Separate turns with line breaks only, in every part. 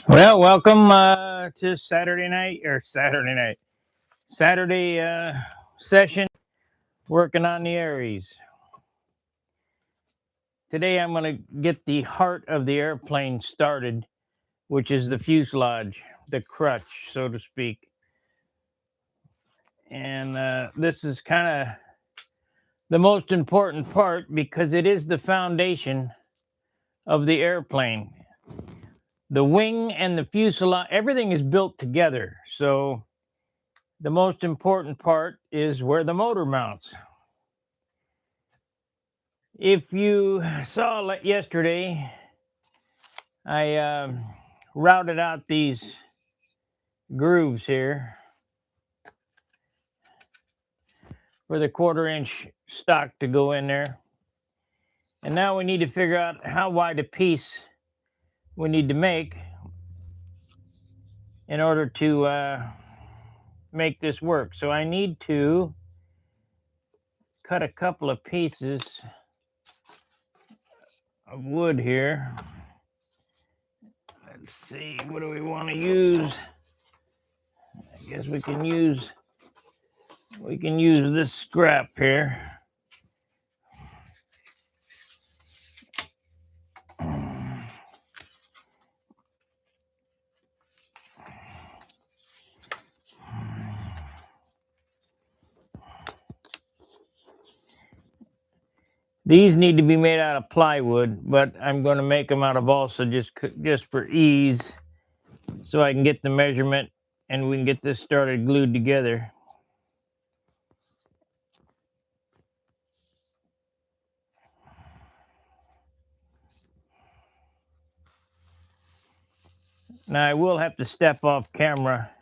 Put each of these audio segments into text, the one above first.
Well, welcome to Saturday session working on the ARES. Today I'm going to get the heart of the airplane started, which is the fuselage, the crutch, so to speak. And this is kind of the most important part because it is the foundation of the airplane. The wing and the fuselage, everything is built together. So the most important part is where the motor mounts. If you saw yesterday, I routed out these grooves here for the 1/4 inch stock to go in there. And now we need to figure out how wide a piece we need to make in order to make this work. So I need to cut a couple of pieces of wood here. Let's see, what do we want to use? I guess we can use this scrap here. These need to be made out of plywood, but I'm going to make them out of balsa just for ease, so I can get the measurement and we can get this started glued together. Now I will have to step off camera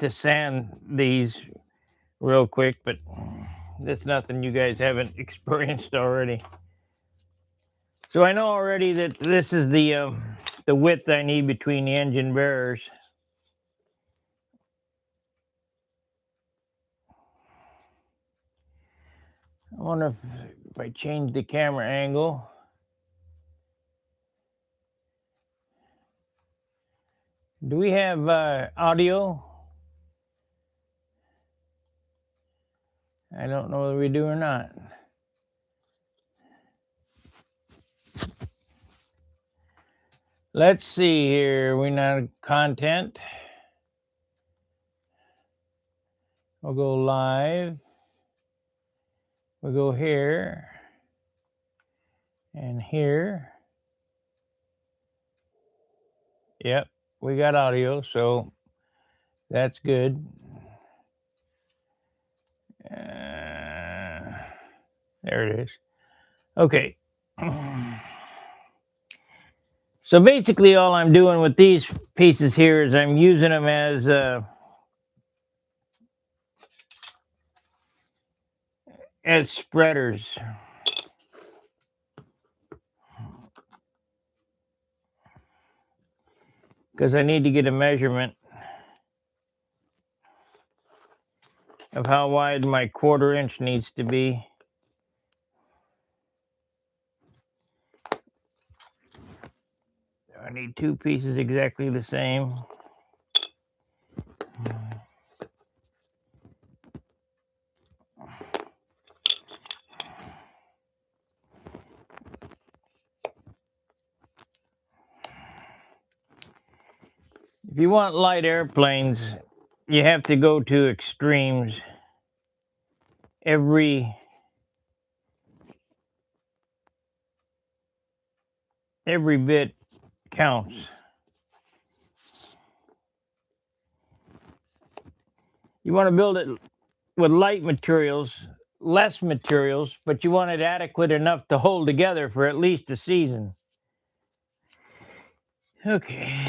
to sand these real quick, but that's nothing you guys haven't experienced already. So I know already that this is the width I need between the engine bearers. I wonder if I change the camera angle. Do we have audio? I don't know whether we do or not. Let's see here. We not content. We'll go live. We'll go here and here. Yep, we got audio, so that's good. There it is. Okay. So basically all I'm doing with these pieces here is I'm using them as spreaders. Because I need to get a measurement of how wide my 1/4 inch needs to be. I need two pieces exactly the same. If you want light airplanes, you have to go to extremes. Every bit counts. You want to build it with light materials, less materials, but you want it adequate enough to hold together for at least a season. Okay,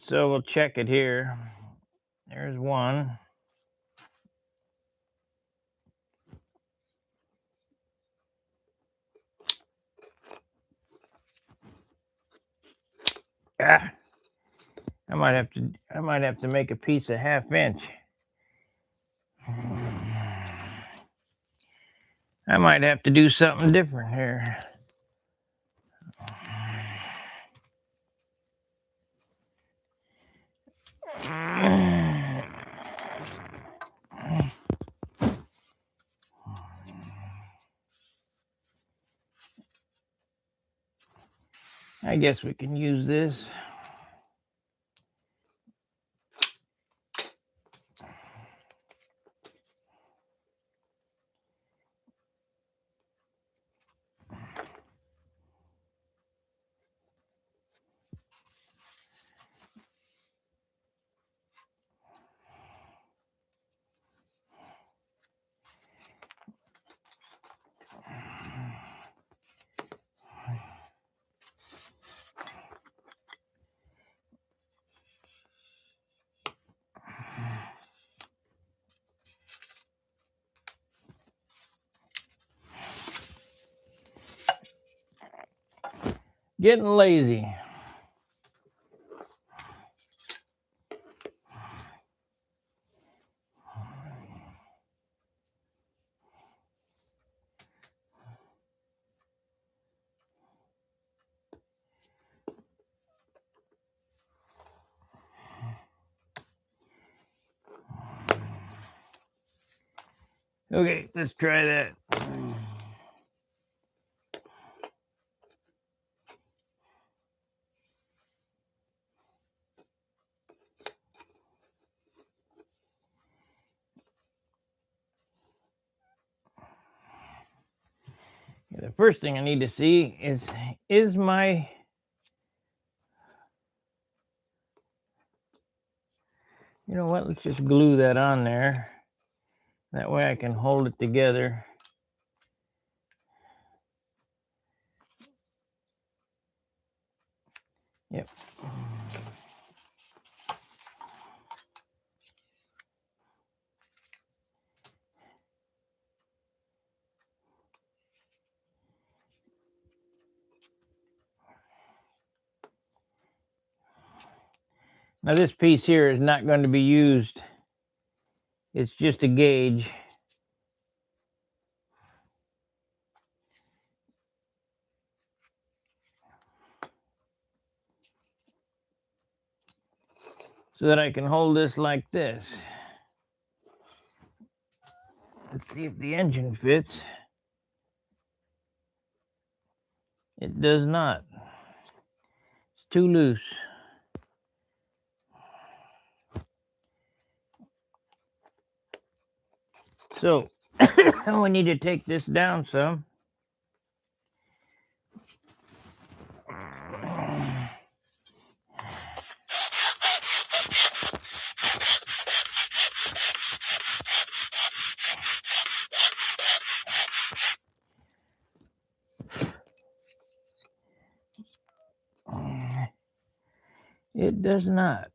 so we'll check it here. There's one. Ah, I might have to make a piece a 1/2 inch. I might have to do something different here. I guess we can use this. Getting lazy. Okay, let's try that. The first thing I need to see is my, you know what, let's just glue that on there. That way I can hold it together. Yep. Now this piece here is not going to be used. It's just a gauge. So that I can hold this like this. Let's see if the engine fits. It does not. It's too loose. So we need to take this down some. It does not.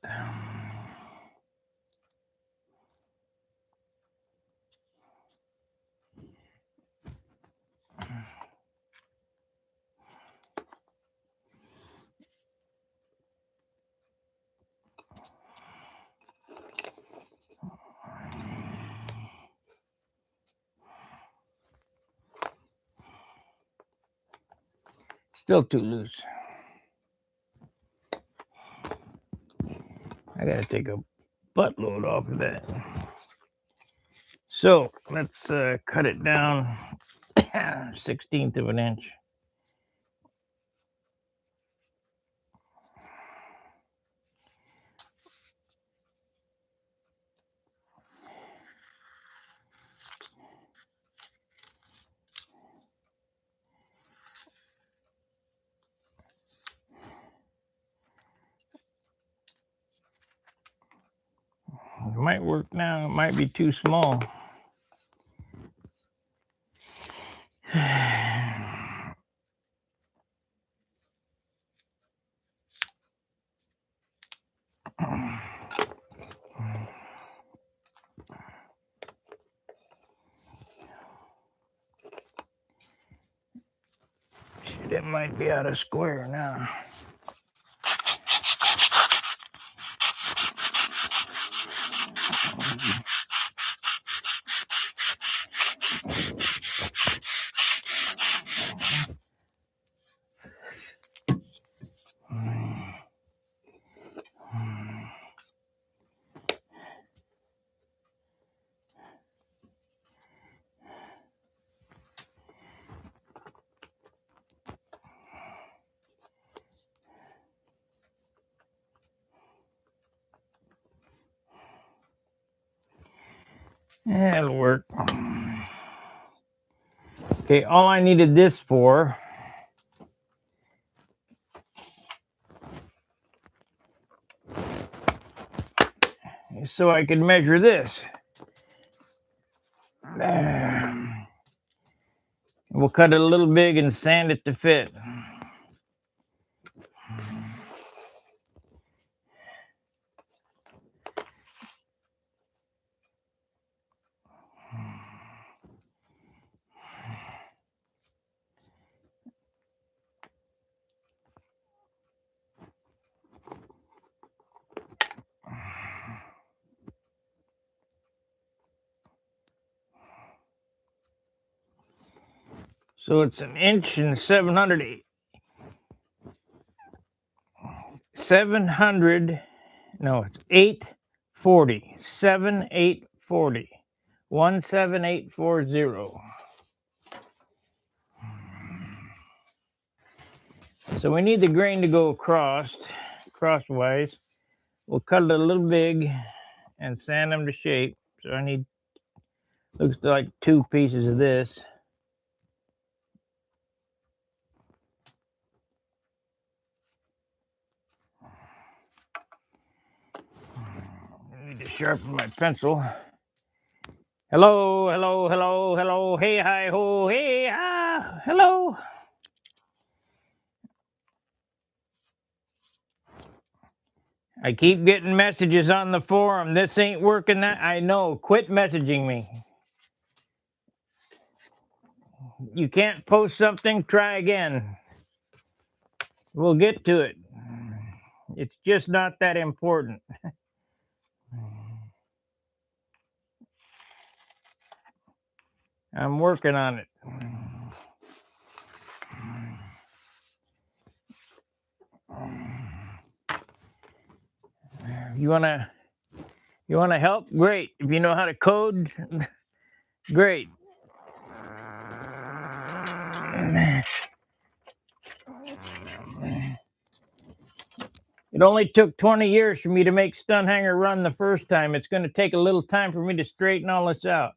Still too loose. I gotta take a buttload off of that. So let's cut it down 1/16 of an inch. It might work now. It might be too small. It might be out of square now. That'll work. Okay, all I needed this for is so I could measure this. We'll cut it a little big and sand it to fit. So it's 1 inch and 700, no, it's 840, 7840, 17840. So we need the grain to go crosswise. We'll cut it a little big and sand them to shape. So I need, looks like 2 pieces of this. I need to sharpen my pencil. Hello, hello, hello, hello, hey, hi, ho, hey, ah, hello. I keep getting messages on the forum. This ain't working. That I know. Quit messaging me. You can't post something, try again. We'll get to it. It's just not that important. I'm working on it. You wanna help? Great. If you know how to code, great. It only took 20 years for me to make Stunt Hanger run the first time. It's going to take a little time for me to straighten all this out.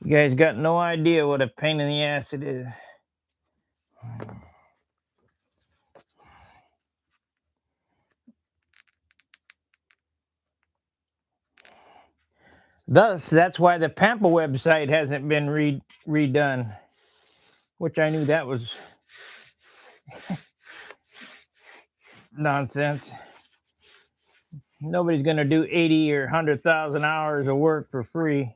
You guys got no idea what a pain in the ass it is. Thus, that's why the Pampa website hasn't been redone, which I knew that was nonsense. Nobody's going to do 80 or 100,000 hours of work for free.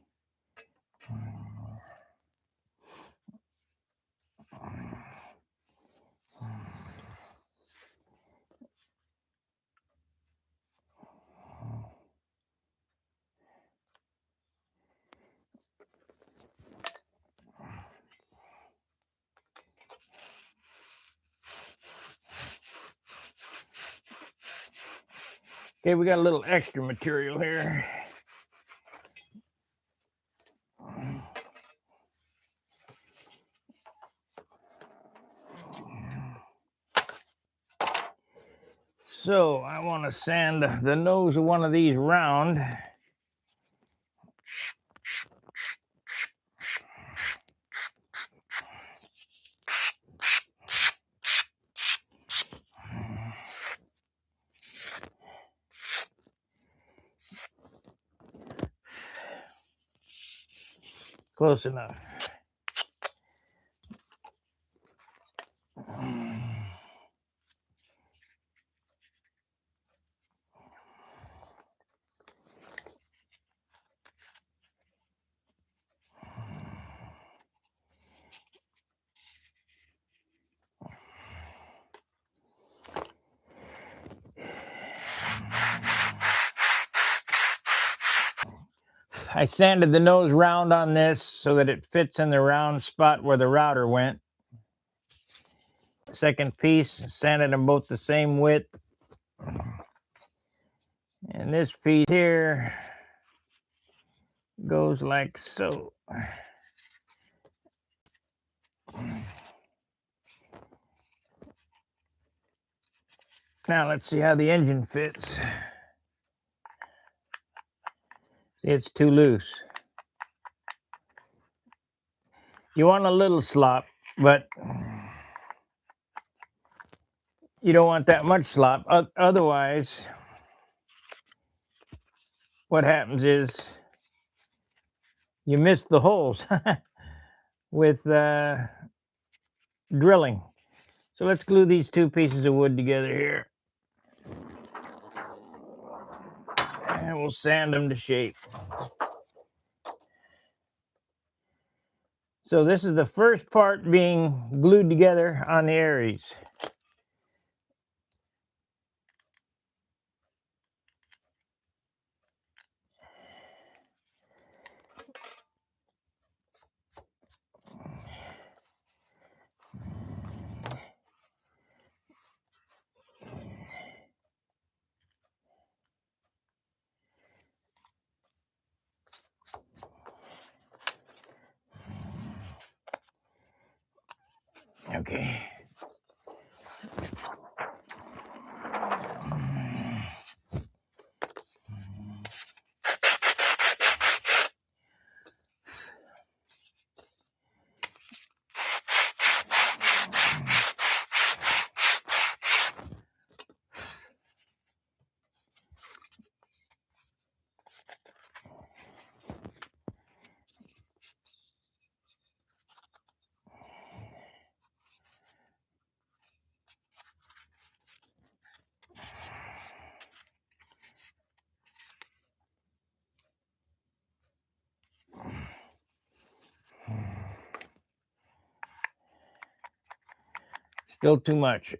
Okay, we got a little extra material here. So I want to sand the nose of one of these round. Close enough. I sanded the nose round on this so that it fits in the round spot where the router went. second piece, sanded them both the same width. And this piece here goes like so. Now let's see how the engine fits. See, it's too loose. You want a little slop, but you don't want that much slop. Otherwise, what happens is you miss the holes with drilling. So let's glue these two pieces of wood together here. And we'll sand them to shape. So this is the first part being glued together on the ARES. Okay. Still too much.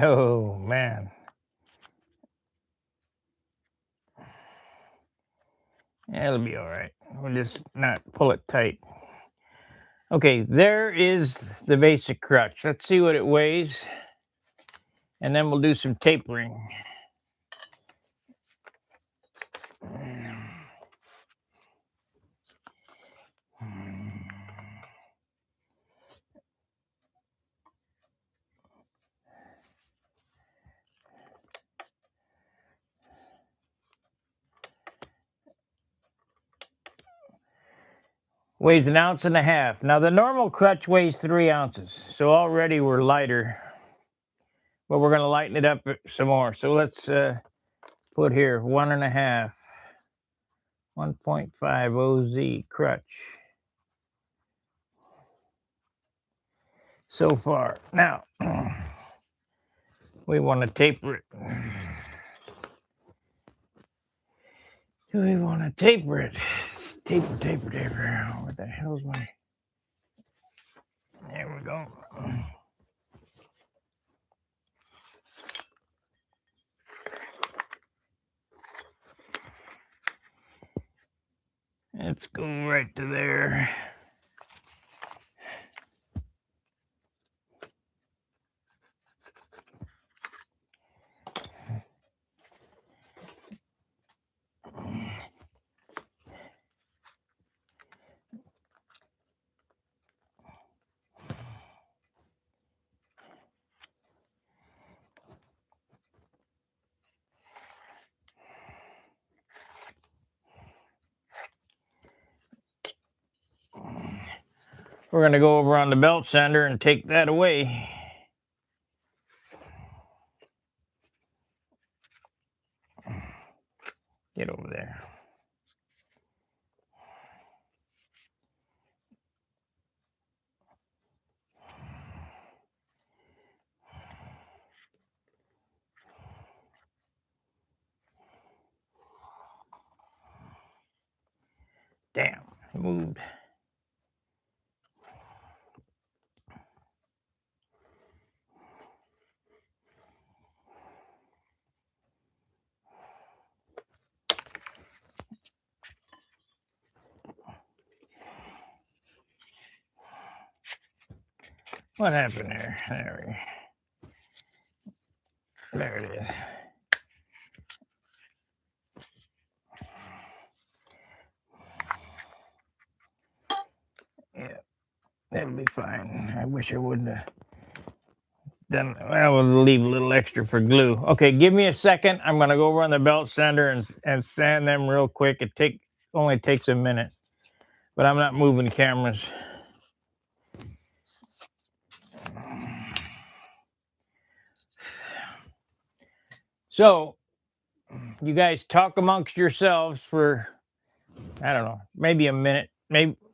Oh man. It'll be all right. We'll just not pull it tight. Okay, there is the basic crutch. Let's see what it weighs. And then we'll do some tapering. Weighs 1.5 ounces. Now the normal crutch weighs 3 ounces, so already we're lighter, but we're going to lighten it up some more. So let's put here 1.5, 1.5 OZ crutch. So far. Now we want to taper it. Do we want to taper it? Taper. What the hell's my... There we go. Let's go right to there. We're going to go over on the belt sander and take that away. Get over there. moved. What happened there? There it is. Yeah, that'll be fine. I wish I wouldn't have done. Well, we'll leave a little extra for glue. Okay, give me a second. I'm gonna go run the belt sander and sand them real quick. It only takes a minute, but I'm not moving cameras. So, you guys talk amongst yourselves for, I don't know, maybe a minute,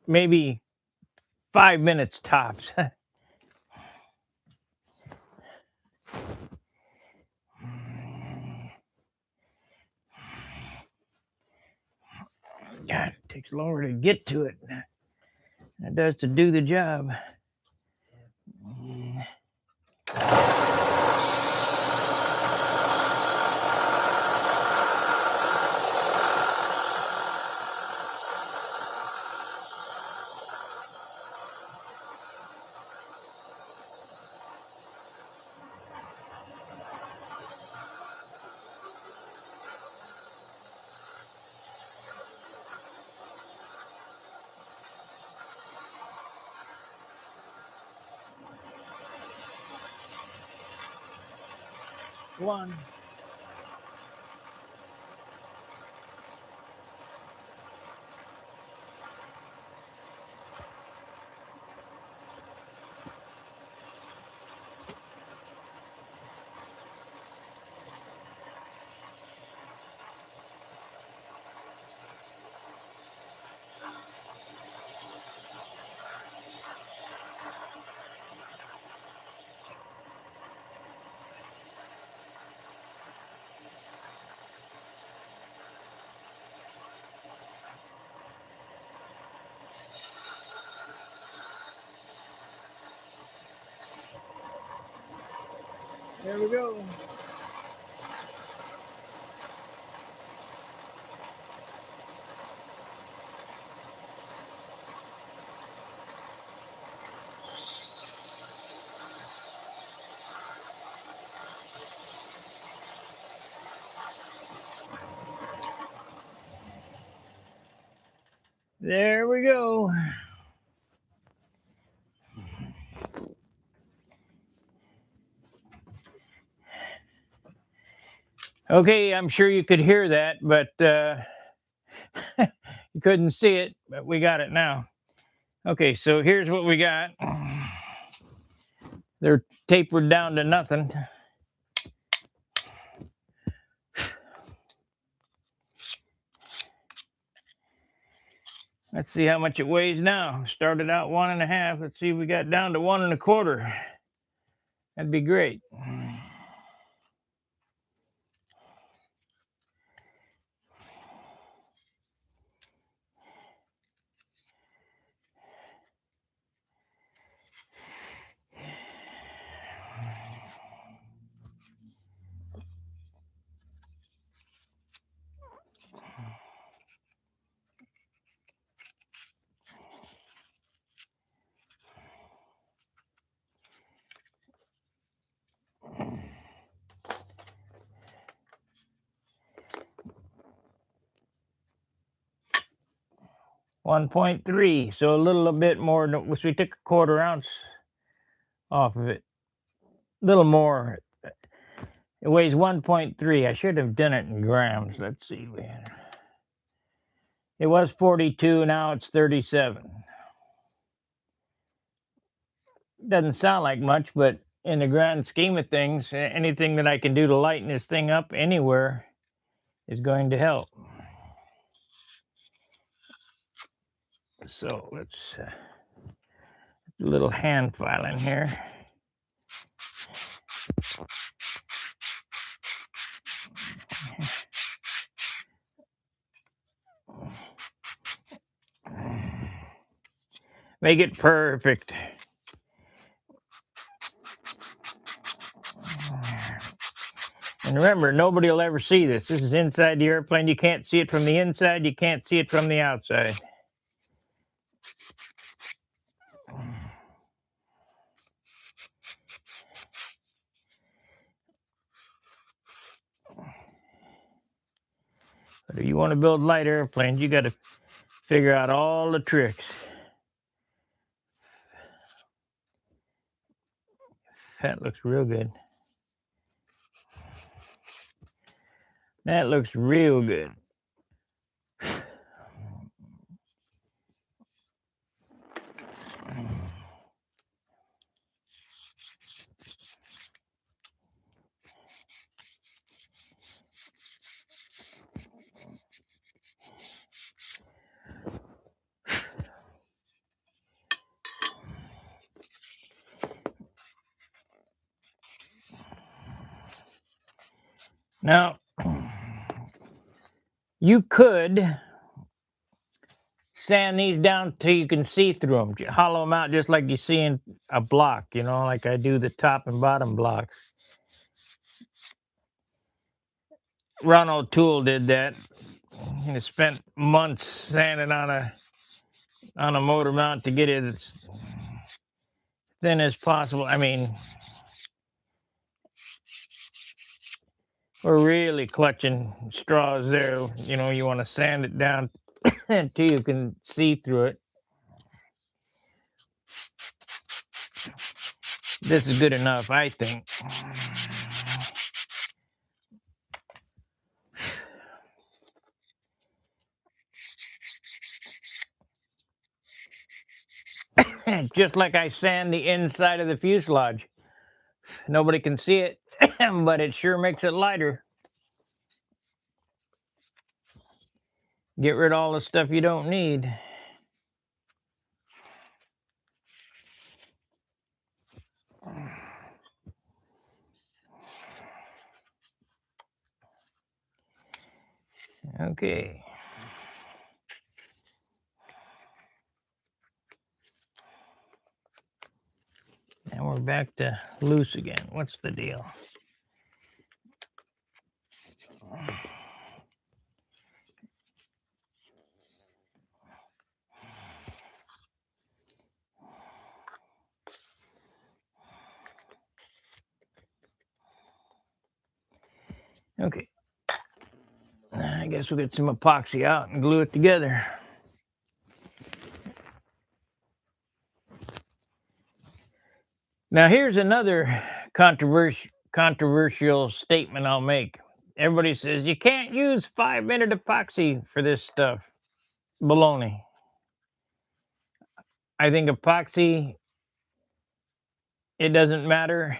maybe 5 minutes tops. God, it takes longer to get to it than it does to do the job. One. There we go. There we go. Okay, I'm sure you could hear that, but you couldn't see it, but we got it now. Okay, so here's what we got. They're tapered down to nothing. Let's see how much it weighs now. Started out 1.5. Let's see if we got down to 1.25. That'd be great. .3, so a little bit more. So we took 1/4 ounce off of it. A little more. It weighs 1.3. I should have done it in grams. Let's see. It was 42. Now it's 37. Doesn't sound like much, but in the grand scheme of things, anything that I can do to lighten this thing up anywhere is going to help. So let's do a little hand filing here. Make it perfect. And remember, nobody will ever see this. This is inside the airplane. You can't see it from the inside. You can't see it from the outside. But if you want to build light airplanes, you got to figure out all the tricks. That looks real good. That looks real good. Now, you could sand these down till you can see through them. Hollow them out just like you see in a block, you know, like I do the top and bottom blocks. Ron O'Toole did that. He spent months sanding on a motor mount to get it as thin as possible. I mean, we're really clutching straws there. You know, you want to sand it down until you can see through it. This is good enough, I think. Just like I sand the inside of the fuselage. Nobody can see it, but it sure makes it lighter. Get rid of all the stuff you don't need. Okay. Now we're back to loose again. What's the deal? Okay. I guess we'll get some epoxy out and glue it together. Now here's another controversial statement I'll make. Everybody says you can't use 5-minute epoxy for this stuff. Baloney. I think epoxy, it doesn't matter.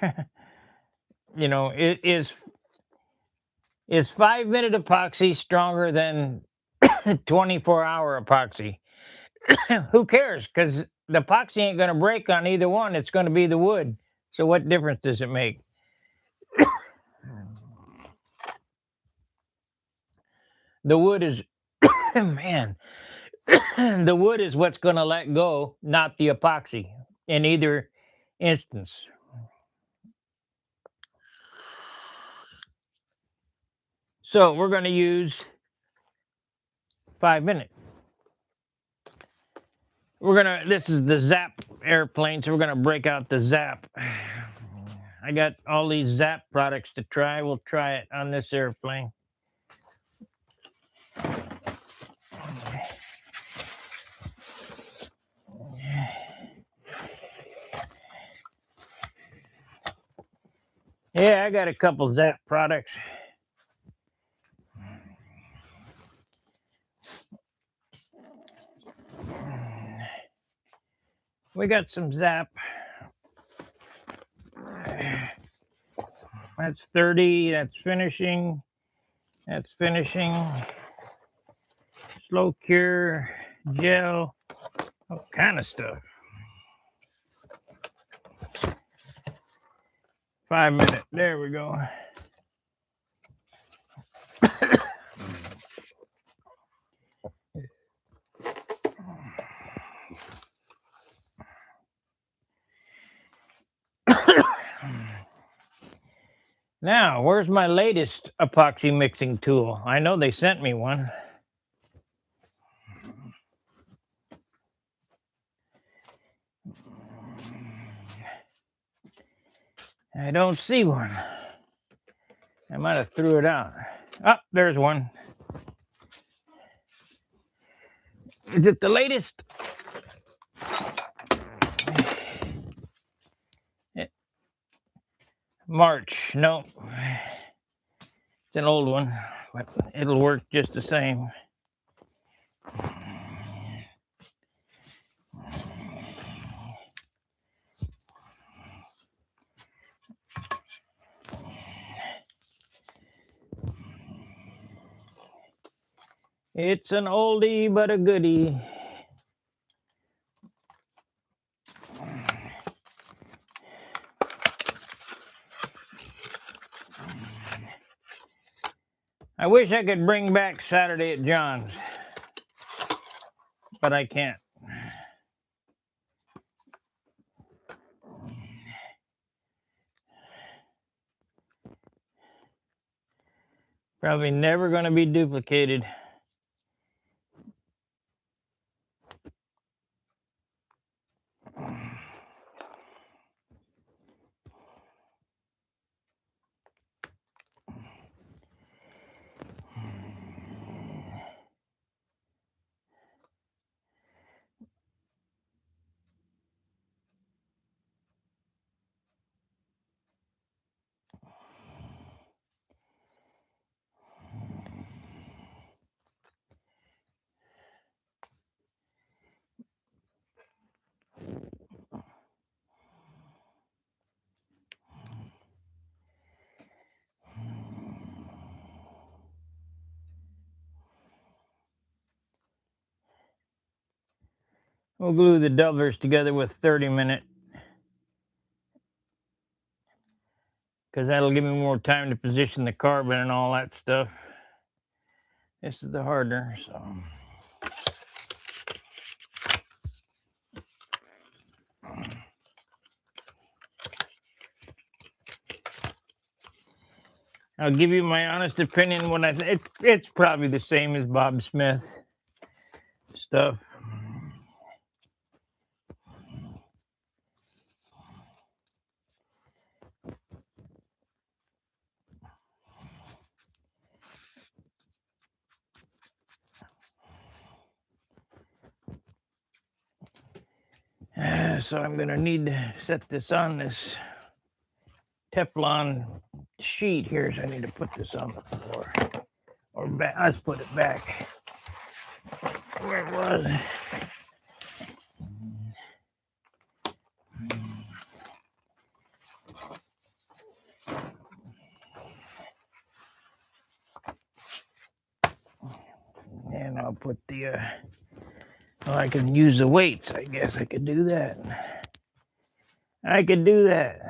You know, it is 5-minute epoxy stronger than 24-hour epoxy? Who cares? Because the epoxy ain't going to break on either one. It's going to be the wood. So what difference does it make? The wood is, man, the wood is what's going to let go, not the epoxy in either instance. So we're going to use 5-minute. This is the Zap airplane, so we're going to break out the Zap. I got all these Zap products to try. We'll try it on this airplane. Yeah, I got a couple Zap products. We got some Zap. That's 30. That's finishing. That's finishing. Slow cure, gel, all kind of stuff. 5-minute. There we go. Now, where's my latest epoxy mixing tool? I know they sent me one. I don't see one. I might have threw it out. Oh, there's one. Is it the latest? March. No. It's an old one, but it'll work just the same. It's an oldie but a goodie. I wish I could bring back Saturday at John's, but I can't. Probably never going to be duplicated. We'll glue the dovers together with 30-minute, because that'll give me more time to position the carbon and all that stuff. This is the hardener, so. I'll give you my honest opinion when I think it's probably the same as Bob Smith stuff. So I'm going to need to set this on this Teflon sheet here. So I need to put this on the floor. Or back. Let's put it back where it was. And I'll put the, well, I can use the weights. I guess I could do that. I could do that.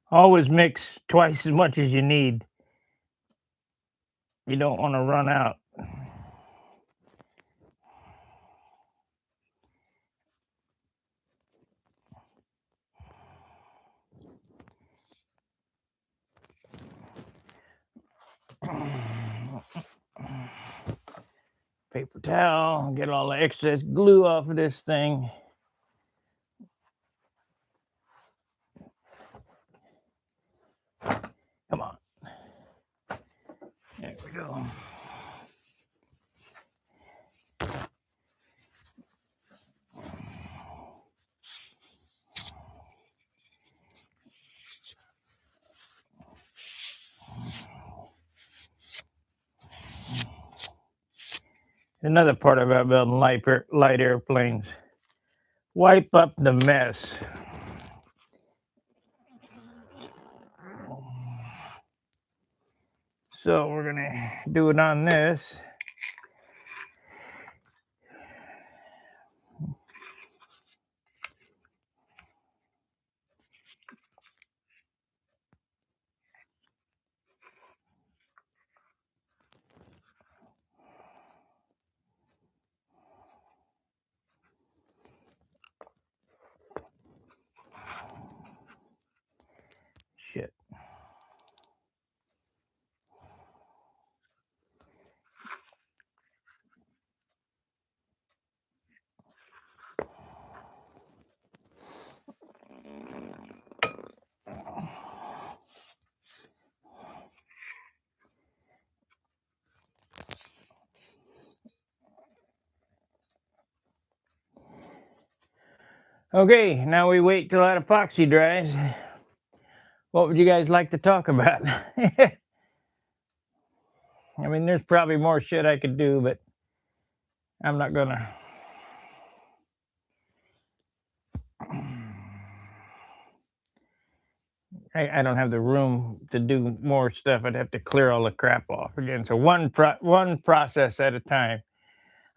Always mix twice as much as you need. You don't want to run out. Paper towel, get all the excess glue off of this thing. Come on. There we go. Another part about building light airplanes. Wipe up the mess. So we're gonna do it on this. Shit. Okay, now we wait till that epoxy dries. What would you guys like to talk about? I mean, there's probably more shit I could do, but I'm not gonna. I don't have the room to do more stuff. I'd have to clear all the crap off again. So one process at a time.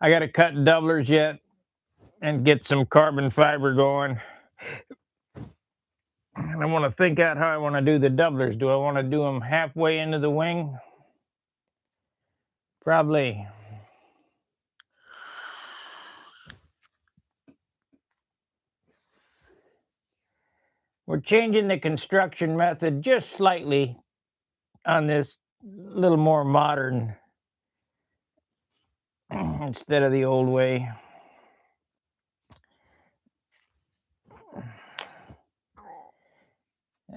I got to cut doublers yet and get some carbon fiber going. And I want to think out how I want to do the doublers. Do I want to do them halfway into the wing? Probably. We're changing the construction method just slightly on this, little more modern instead of the old way.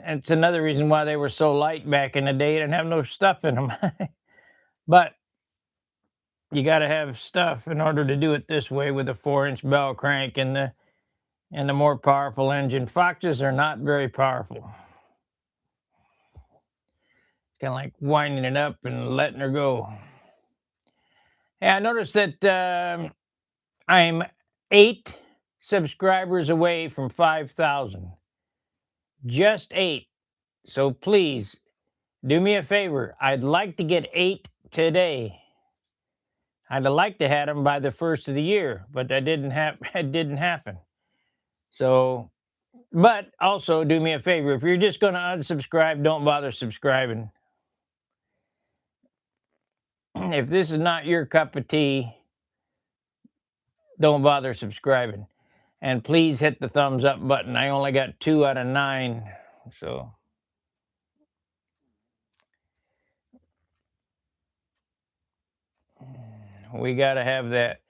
It's another reason why they were so light back in the day. They didn't have no stuff in them. But you got to have stuff in order to do it this way with a 4-inch bell crank and the more powerful engine. Foxes are not very powerful. Kind of like winding it up and letting her go. Yeah, I noticed that I'm 8 subscribers away from 5,000. Just 8. So please do me a favor. I'd like to get 8 today. I'd like to have them by the first of the year, but that didn't it didn't happen. So, but also do me a favor. If you're just going to unsubscribe, don't bother subscribing. If this is not your cup of tea, don't bother subscribing. And please hit the thumbs up button. I only got 2 out of 9. So we got to have that.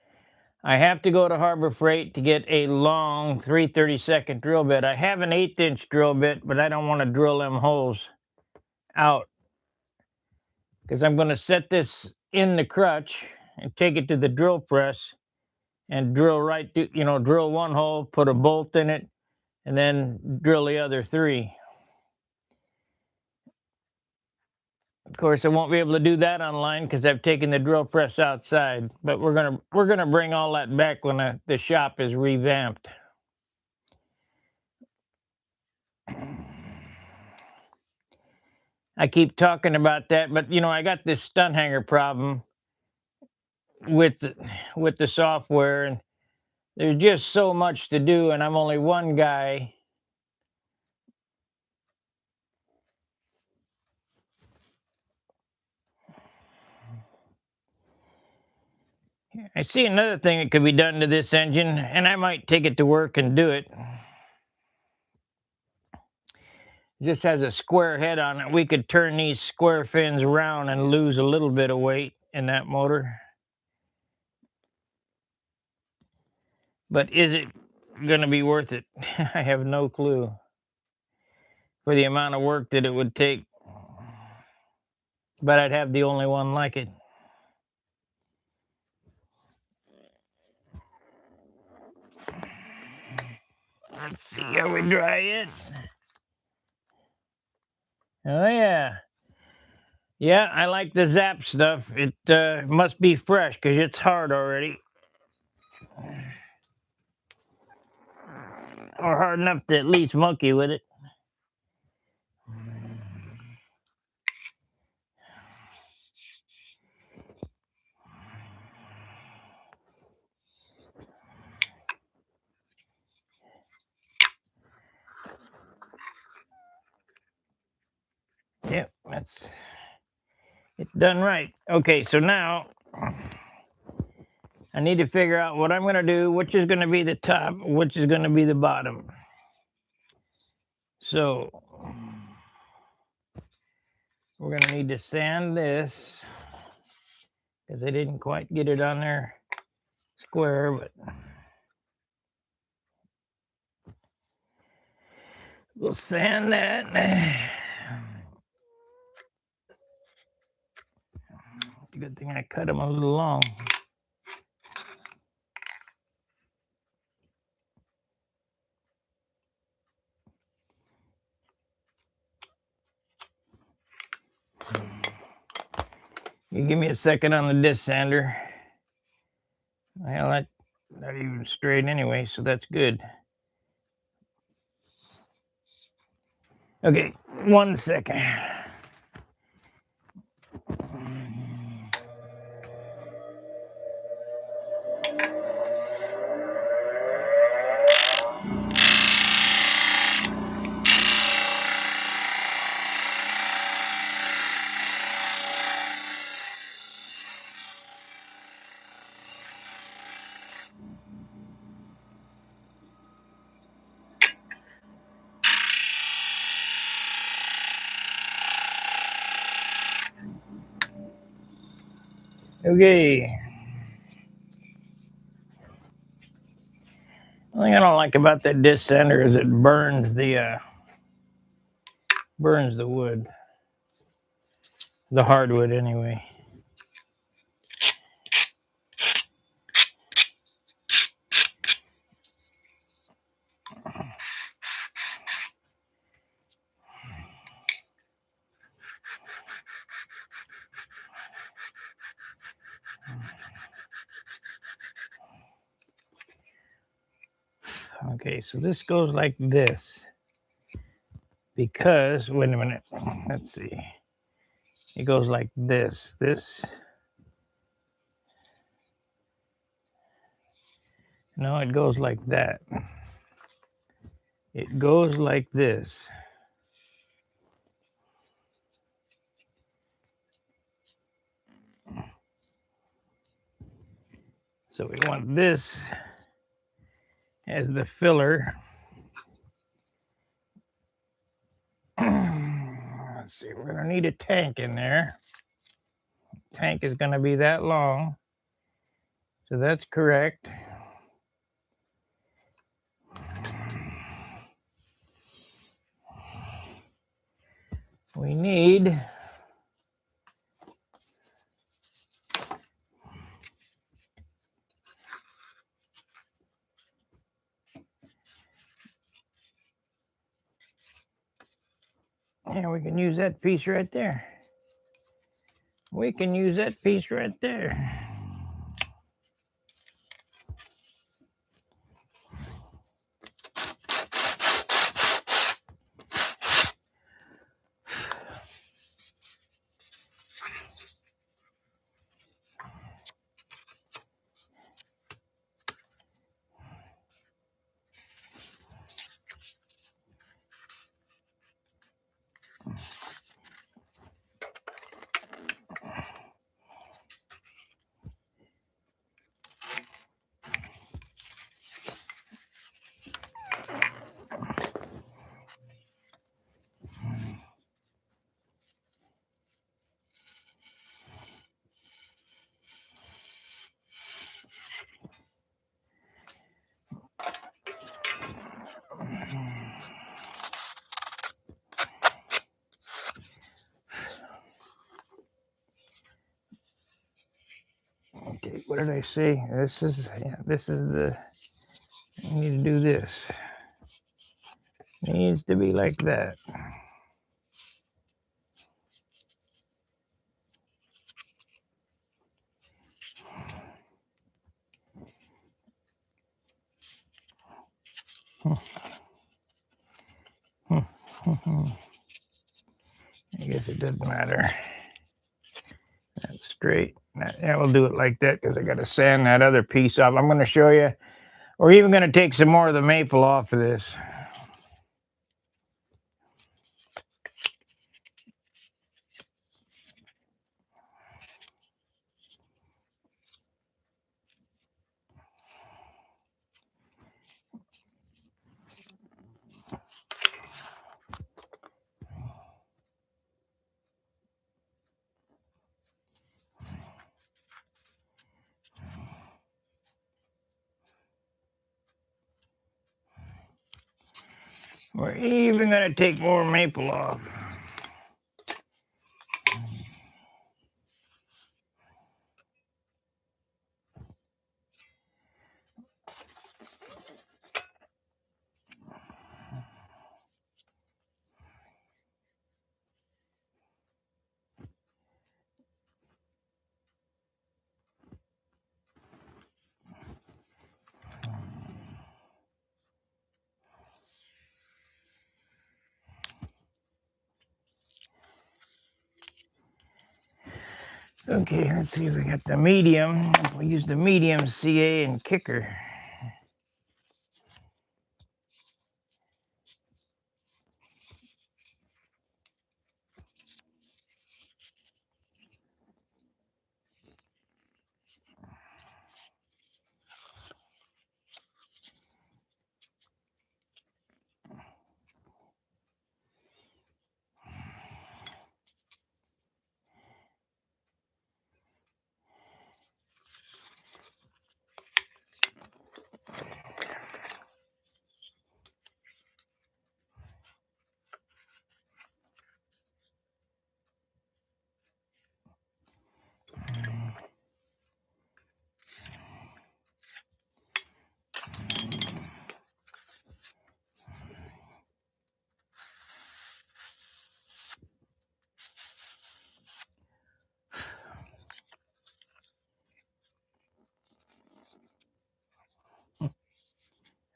I have to go to Harbor Freight to get a long 3/32 drill bit. I have an 1/8-inch drill bit, but I don't want to drill them holes out because I'm going to set this in the crutch and take it to the drill press and drill right through, drill one hole, put a bolt in it, and then drill the other 3. Of course, I won't be able to do that online because I've taken the drill press outside. But we're gonna bring all that back when the shop is revamped. I keep talking about that, but I got this stunt hanger problem with the software, and there's just so much to do, and I'm only one guy. I see another thing that could be done to this engine, and I might take it to work and do it. It just has a square head on it. We could turn these square fins around and lose a little bit of weight in that motor. But is it going to be worth it? I have no clue for the amount of work that it would take. But I'd have the only one like it. Let's see how we dry it. Oh, yeah. Yeah, I like the zap stuff. It must be fresh because it's hard already. Or hard enough to at least monkey with it. Yep, it's done right. Okay, so now I need to figure out what I'm going to do, which is going to be the top, which is going to be the bottom. So we're going to need to sand this because I didn't quite get it on there square, but we'll sand that. Good thing I cut them a little long. You give me a second on the disc sander. Well, that's not even straight anyway, so that's good. Okay, 1 second. Okay. The thing I don't like about that disc sander is it burns the wood, the hardwood anyway. Okay, so this goes like this because, wait a minute, let's see. It goes like this. No, it goes like that. It goes like this. So we want this as the filler. Let's see, we're gonna need a tank in there. Tank is gonna be that long. So that's correct. We need yeah, we can use that piece right there. We can use that piece right there. Okay, what did I say? This is the, you need to do this. It needs to be like that. I guess it doesn't matter. That's straight. Yeah, we'll do it like that because I got to sand that other piece off. I'm going to show you. We're even going to take some more of the maple off of this. We're even going to take more maple off. Okay, let's see if we got the medium. We'll use the medium CA and kicker.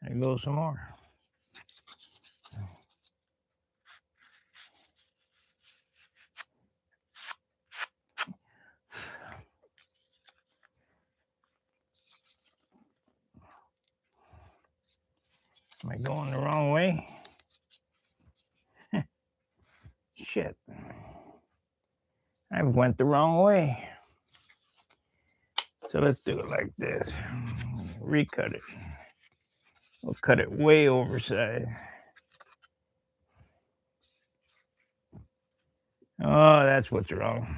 There goes some more. Am I going the wrong way? Shit. I went the wrong way. So let's do it like this. Recut it. We'll cut it way oversized. Oh, that's what's wrong.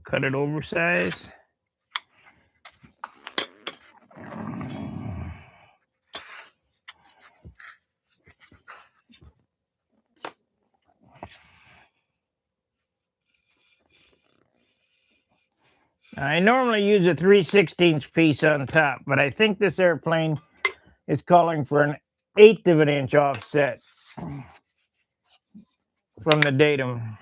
Cut it oversized. I normally use a 3/16 piece on top, but I think this airplane is calling for an 1/8 of an inch offset from the datum.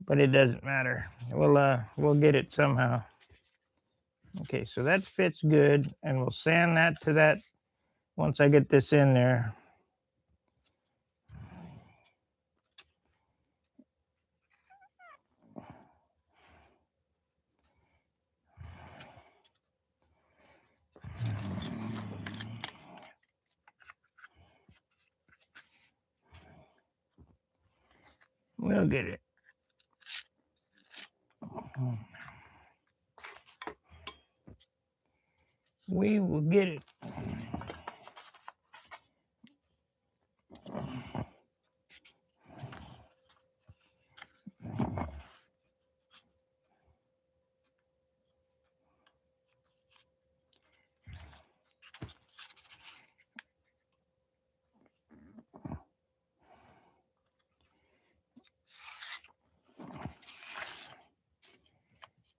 But it doesn't matter. We'll get it somehow. Okay, so that fits good, and we'll sand that to that once I get this in there. We'll get it. We will get it.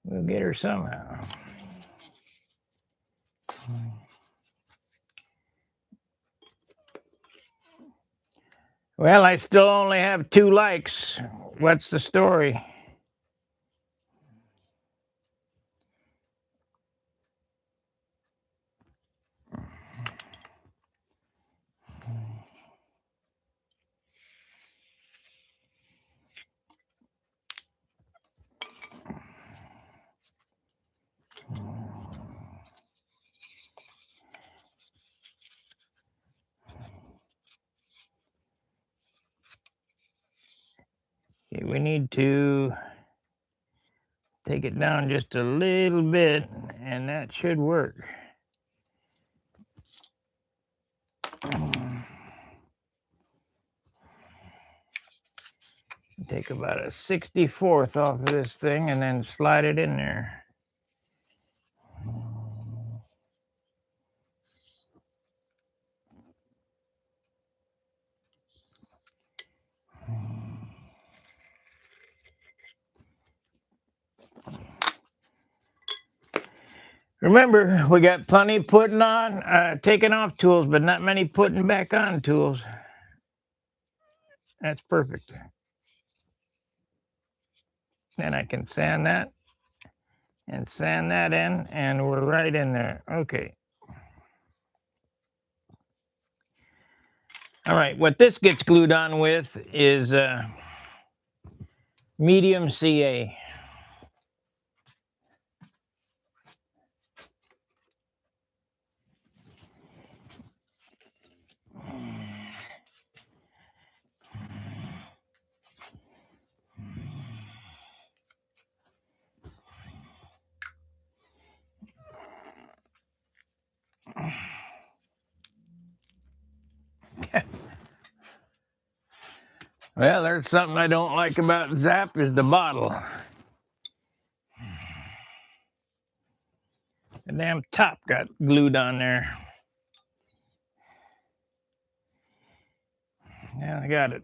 We'll get her somehow. Well, I still only have 2 likes. What's the story? Okay, we need to take it down just a little bit, and that should work. Take about a 64th off of this thing and then slide it in there. Remember, we got plenty putting on, taking off tools, but not many putting back on tools. That's perfect. Then I can sand that and sand that in, and we're right in there. Okay. All right, what this gets glued on with is medium CA. Well, there's something I don't like about Zap is the bottle. The damn top got glued on there. Yeah, I got it.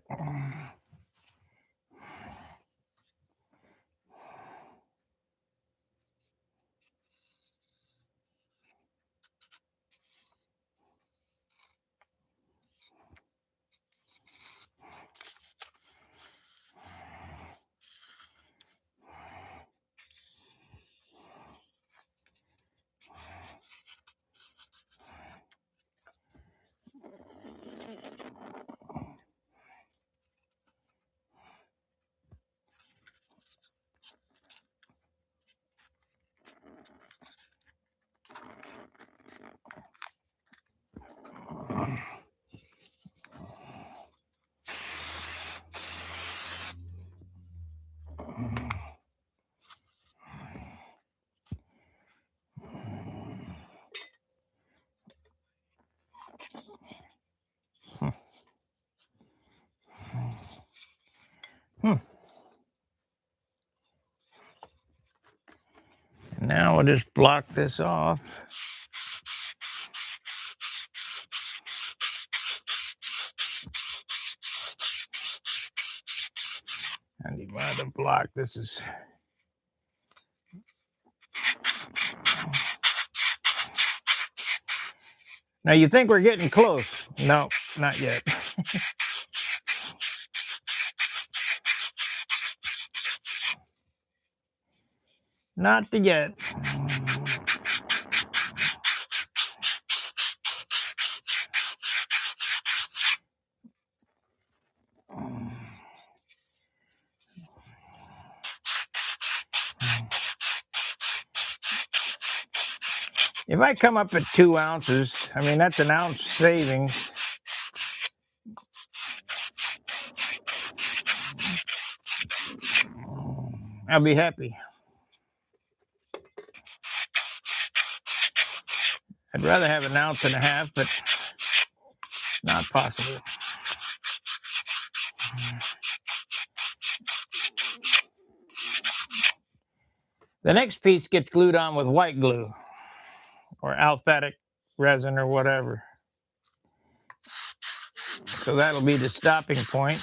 And now we'll just block this off. I need one other block. This is. Now you think we're getting close. No, not yet. Not yet. If I come up at 2 ounces, I mean, that's an ounce savings. I'll be happy. I'd rather have 1.5 ounces, but not possible. The next piece gets glued on with white glue or alphatic resin or whatever. So that'll be the stopping point.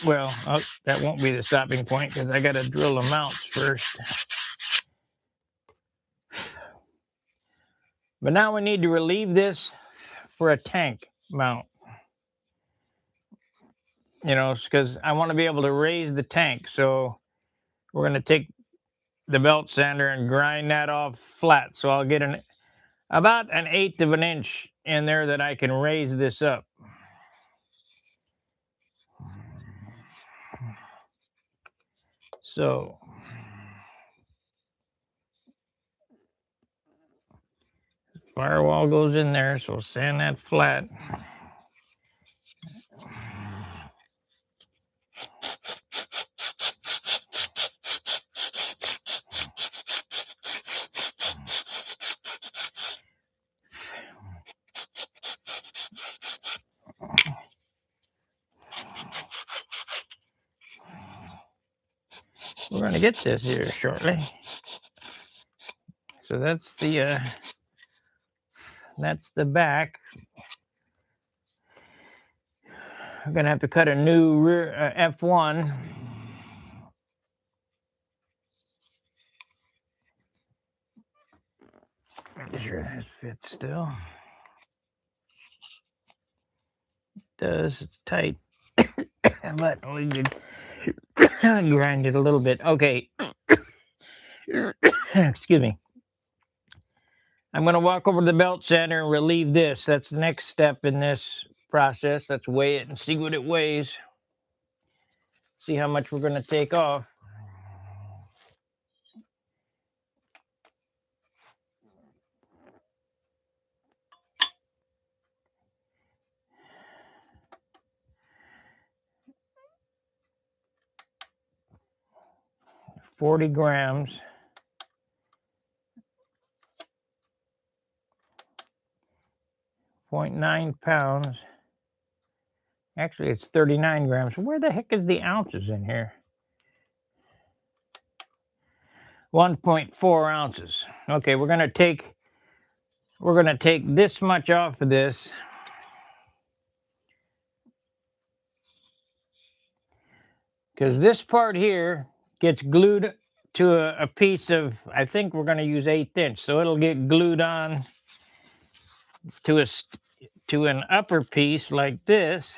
Well, that won't be the stopping point because I got to drill the mounts first. But now we need to relieve this for a tank mount. you know, because I want to be able to raise the tank. So we're going to take the belt sander and grind that off flat. So I'll get about an 1/8 of an inch in there that I can raise this up. So firewall goes in there, so sand that flat. We're going to get this here shortly. So that's the back. I'm going to have to cut a new rear F1. Make sure this fits still. It does. It's tight. But we could grind it a little bit. Okay. Excuse me. I'm going to walk over to the belt sander and relieve this. That's the next step in this process. Let's weigh it and see what it weighs. See how much we're going to take off. $40 grams. 0.9 pounds. Actually, it's 39 grams. Where the heck is the ounces in here? 1.4 ounces. Okay, we're gonna take this much off of this. Because this part here gets glued to a piece of, I think we're gonna use 1/8 inch. So it'll get glued on to an upper piece like this.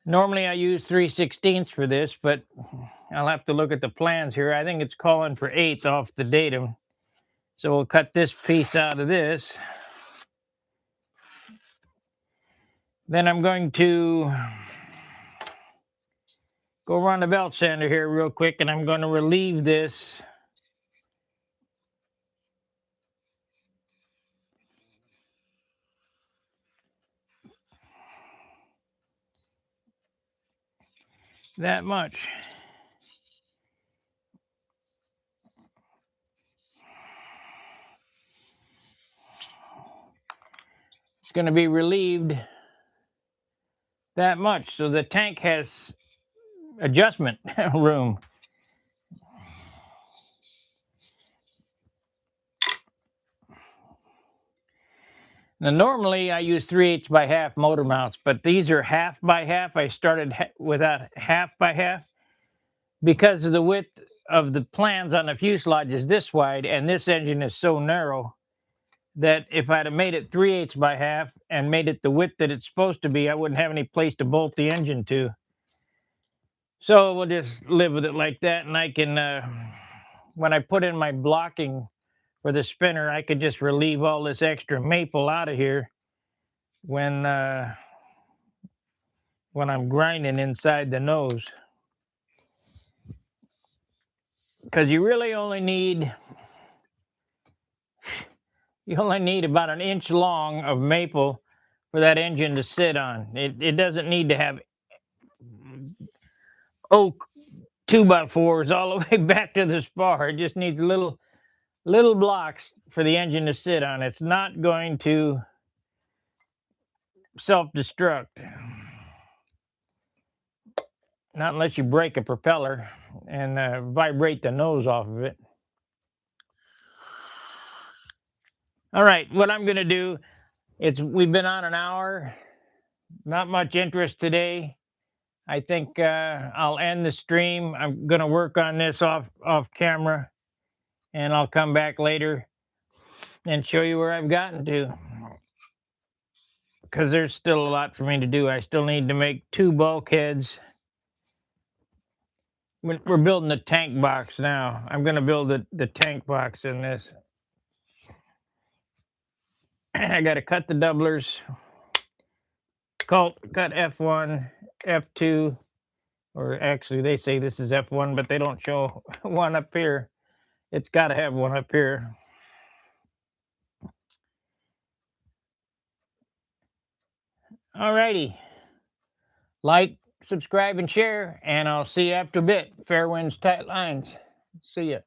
Normally I use 3/16 for this, but I'll have to look at the plans here. I think it's calling for 1/8 off the datum. So we'll cut this piece out of this. Then I'm going to go run the belt sander here real quick, and I'm going to relieve this. That much. It's going to be relieved that much, so the tank has adjustment room. Now normally I use 3/8 by half motor mounts, but these are half by half. I started without half by half because of the width of the plans on the fuselage is this wide, and this engine is so narrow that if I'd have made it 3/8 by half and made it the width that it's supposed to be, I wouldn't have any place to bolt the engine to. So we'll just live with it like that, and I can, when I put in my blocking for the spinner, I could just relieve all this extra maple out of here when I'm grinding inside the nose. Because you really only need about 1 inch long of maple for that engine to sit on. It doesn't need to have oak 2x4s all the way back to the spar. It just needs little blocks for the engine to sit on. It's not going to self-destruct. Not unless you break a propeller and vibrate the nose off of it. All right, what I'm going to do, we've been on an hour. Not much interest today. I think I'll end the stream. I'm going to work on this off camera, and I'll come back later and show you where I've gotten to. because there's still a lot for me to do. I still need to make 2 bulkheads. We're building the tank box now. I'm going to build the tank box in this. I got to cut the doublers. Cut F1, F2, or actually they say this is F1, but they don't show one up here. It's got to have one up here. Alrighty. Like, subscribe, and share, and I'll see you after a bit. Fair winds, tight lines. See ya.